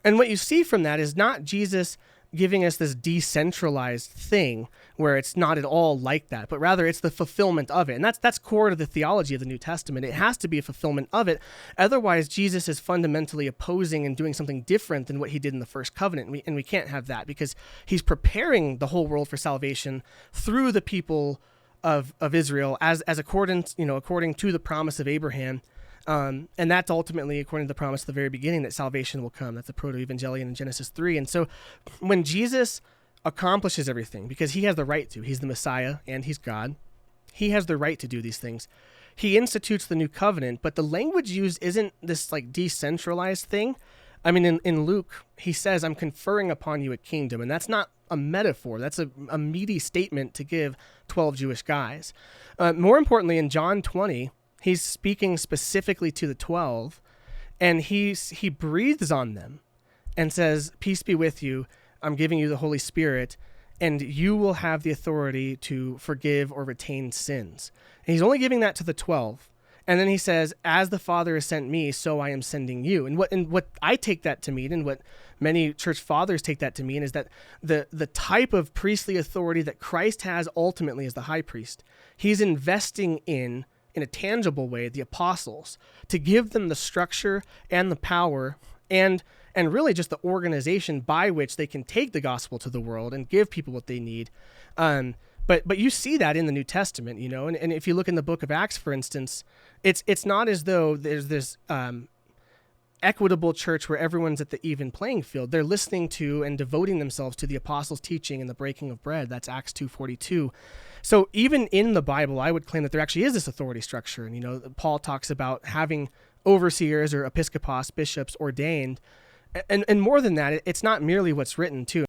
And what you see from that is not Jesus giving us this decentralized thing where it's not at all like that, but rather it's the fulfillment of it. And that's core to the theology of the New Testament. It has to be a fulfillment of it. Otherwise, Jesus is fundamentally opposing and doing something different than what he did in the first covenant. And we can't have that, because he's preparing the whole world for salvation through the people of Israel as according to the promise of Abraham. And that's ultimately according to the promise at the very beginning that salvation will come. That's the Proto Evangelion in Genesis 3. And so when Jesus accomplishes everything, because he has the right to, he's the Messiah and he's God, he has the right to do these things. He institutes the new covenant, but the language used isn't this like decentralized thing. I mean, in Luke, he says, I'm conferring upon you a kingdom. And that's not a metaphor. That's a meaty statement to give 12 Jewish guys. More importantly, in John 20, he's speaking specifically to the 12, and he breathes on them and says, peace be with you. I'm giving you the Holy Spirit, and you will have the authority to forgive or retain sins. And he's only giving that to the 12. And then he says, as the Father has sent me, so I am sending you. And what I take that to mean, and what many church fathers take that to mean, is that the type of priestly authority that Christ has ultimately as the high priest, he's investing in a tangible way, the apostles, to give them the structure and the power and really just the organization by which they can take the gospel to the world and give people what they need. But you see that in the New Testament, and if you look in the book of Acts, for instance, it's not as though there's this equitable church where everyone's at the even playing field. They're listening to and devoting themselves to the apostles' teaching and the breaking of bread. That's Acts 2:42. So even in the Bible, I would claim that there actually is this authority structure. And, Paul talks about having overseers or episkopos, bishops ordained. And more than that, it's not merely what's written too.